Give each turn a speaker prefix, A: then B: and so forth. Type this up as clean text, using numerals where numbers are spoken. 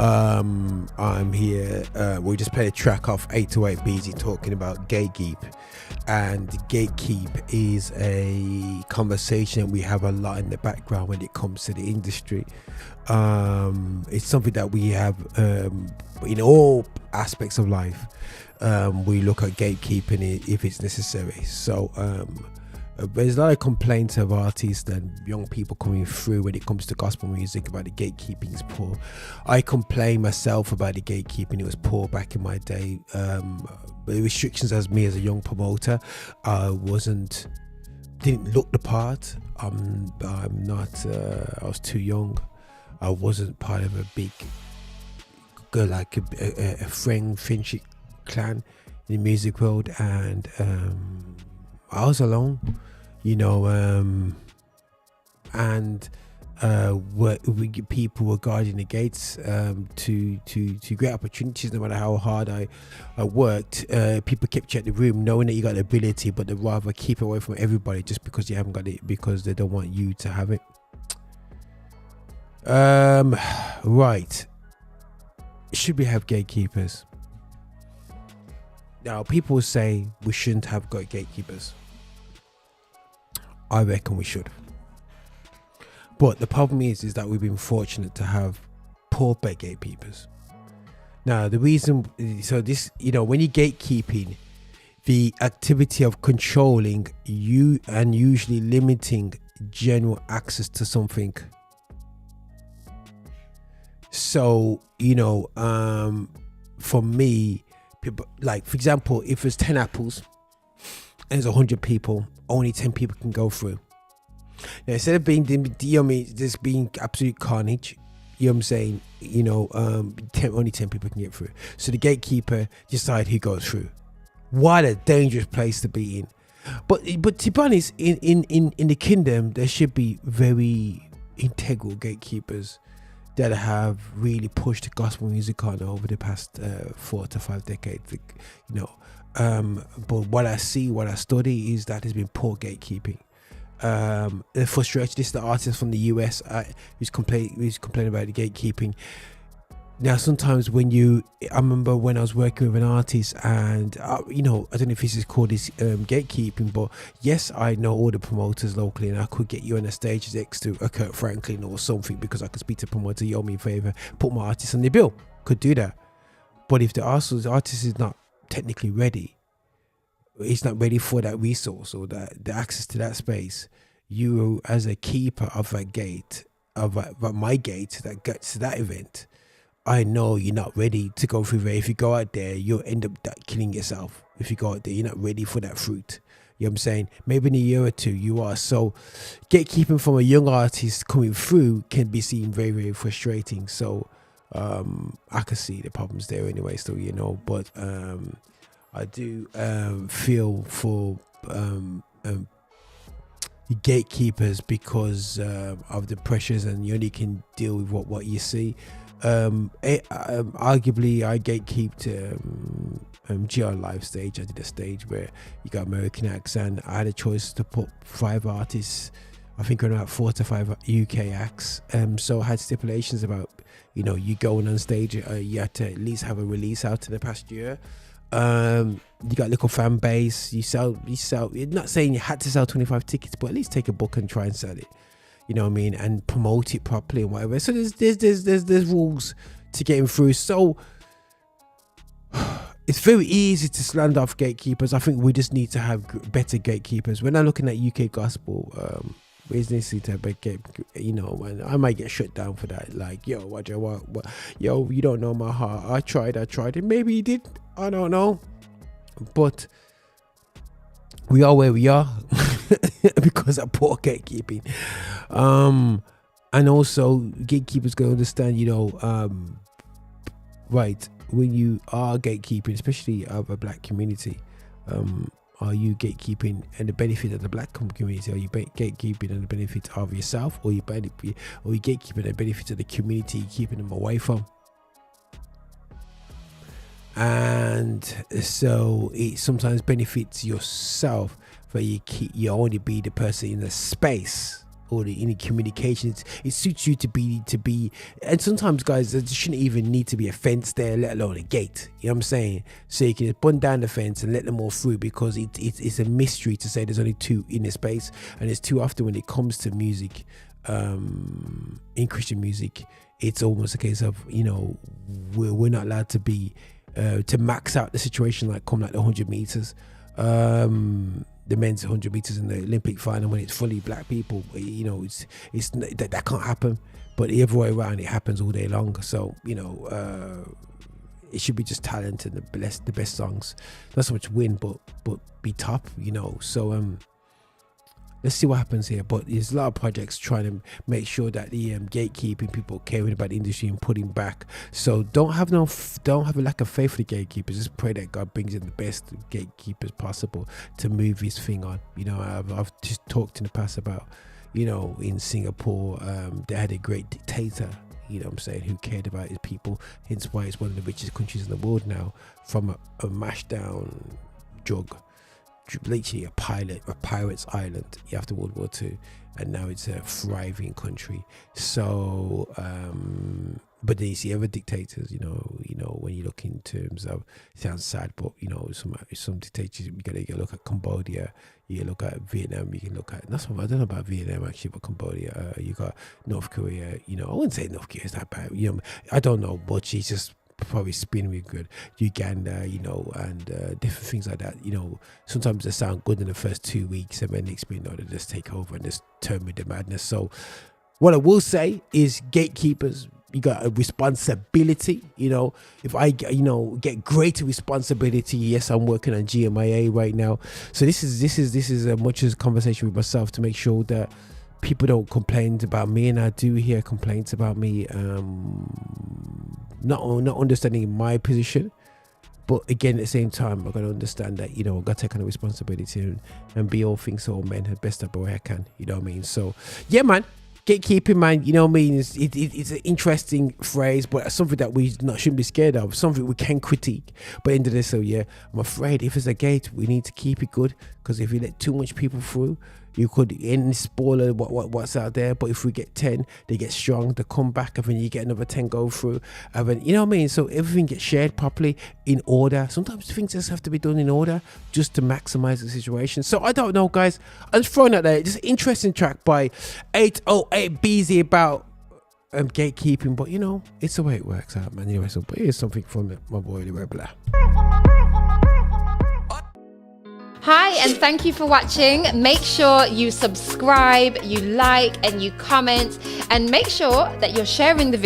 A: I'm here. We just played a track off 808 BZ talking about gatekeep, and gatekeep is a conversation we have a lot in the background when it comes to the industry. It's something that we have in all aspects of life. We look at gatekeeping if it's necessary. So there's a lot of complaints of artists and young people coming through when it comes to gospel music about the gatekeeping is poor. I complain myself about the gatekeeping. It was poor back in my day. The restrictions as me as a young promoter, didn't look the part. I'm not. I was too young. I wasn't part of a big, like a friendship clan in the music world, and I was alone, and people were guarding the gates to great opportunities. No matter how hard I worked, people kept you at the room knowing that you got the ability, but they'd rather keep away from everybody just because you haven't got it, because they don't want you to have it. Right. Should we have gatekeepers? Now, people say we shouldn't have got gatekeepers. I reckon we should. But the problem is that we've been fortunate to have poor gatekeepers. Now, the reason, so this, when you're gatekeeping, the activity of controlling you and usually limiting general access to something. So, for me, people, like, for example, if there's 10 apples and there's 100 people, only 10 people can go through. Now, instead of being, just being absolute carnage, I'm saying, only 10 people can get through. So the gatekeeper decide who goes through. What a dangerous place to be in. But to be honest, in the kingdom, there should be very integral gatekeepers that have really pushed the gospel music on over the past 4 to 5 decades. But what I see, what I study, is that there's been poor gatekeeping. The frustration, this is the artist from the US who's complaining about the gatekeeping. Now, sometimes I remember when I was working with an artist, and I don't know if this is called gatekeeping, but yes, I know all the promoters locally, and I could get you on the stage next to a Kurt Franklin or something, because I could speak to a promoter, you owe me a favor, put my artist on the bill. Could do that. But if the artist is not technically ready, he's not ready for that resource or the access to that space, you as a keeper of that gate, of my gate that gets to that event, I know you're not ready to go through there. If you go out there, you'll end up killing yourself. If you go out there, you're not ready for that fruit. You know what I'm saying? Maybe in a year or two you are. So gatekeeping from a young artist coming through can be seen very, very frustrating. So I can see the problems there anyway still, but I do feel for gatekeepers because of the pressures, and you only can deal with what you see. Arguably, I gatekeeped GR Live stage. I did a stage where you got American acts, and I had a choice to put 5 artists, I think around 4 to 5 UK acts. So I had stipulations about, you going on stage, you had to at least have a release out in the past year. You got little fan base, you sell, you're not saying you had to sell 25 tickets, but at least take a book and try and sell it. You know what I mean, and promote it properly and whatever. So there's rules to getting through. So it's very easy to slander off gatekeepers. I think we just need to have better gatekeepers. When I'm looking at UK gospel, we need to have a gate. And I might get shut down for that. Like, yo, what, yo, you don't know my heart. I tried it. Maybe you did. I don't know, but we are where we are because of poor gatekeeping. And also gatekeepers going to understand, right, when you are gatekeeping, especially of a black community, are you gatekeeping and the benefit of the black community? Are you gatekeeping and the benefit of yourself, or you gatekeeping and the benefit of the community, keeping them away from? And so it sometimes benefits yourself, where you only be the person in the space or the any communications. It suits you to be, and sometimes, guys, there shouldn't even need to be a fence there, let alone a gate. You know what I'm saying? So you can just bund down the fence and let them all through, because it's a mystery to say there's only two in the space, and it's too often when it comes to music, in Christian music, it's almost a case of, you know, we're not allowed to be to max out the situation, like come like the 100 meters. The men's 100 meters in the Olympic final, when it's fully black people, you know, it's that can't happen. But the other way around, it happens all day long. So, you know, it should be just talent and the best songs, not so much win, but be top, you know. So let's see what happens here. But there's a lot of projects trying to make sure that the gatekeeping, people caring about the industry and putting back. So don't have a lack of faith for the gatekeepers. Just pray that God brings in the best gatekeepers possible to move his thing on. You know, I've just talked in the past about, you know, in Singapore, they had a great dictator, you know what I'm saying, who cared about his people. Hence why it's one of the richest countries in the world now, from a mashed down drug, literally a pirate's island after World War II, and now it's a thriving country. So but then you see other dictators, you know, when you look in terms of, it sounds sad, but you know, some dictators, you gotta look at Cambodia, you look at Vietnam, you can look at, I don't know about Vietnam actually, but Cambodia, you got North Korea, you know, I wouldn't say North Korea is that bad, you know, I don't know, but she's just probably spinning me good. Uganda, you know, and different things like that, you know. Sometimes they sound good in the first 2 weeks, and then next thing you know, they just take over and just turn with the madness. So what I will say is, gatekeepers, you got a responsibility. You know, if I, you know, get greater responsibility. Yes, I'm working on GMIA right now, so this is as much as a conversation with myself to make sure that people don't complain about me, and I do hear complaints about me, not understanding my position. But again, at the same time, I've got to understand that, you know, I've got to take on a responsibility and be all things to all men, the best of way I can, you know what I mean? So yeah, man, gatekeeping, man, you know what I mean, it's an interesting phrase, but something that we shouldn't be scared of, something we can critique. But into this, so yeah, I'm afraid if it's a gate, we need to keep it good, because if you let too much people through, you could spoil what's out there. But if we get 10, they get strong, they come back, and then you get another 10 go through, and then, you know what I mean, so everything gets shared properly in order. Sometimes things just have to be done in order just to maximize the situation. So I don't know, guys, I'm just throwing out there just an interesting track by 808 BZ about gatekeeping, but you know, it's the way it works out, man. Anyway, so but here's something from my boy the Rebel.
B: Hi, and thank you for watching. Make sure you subscribe, you like, and you comment, and make sure that you're sharing the video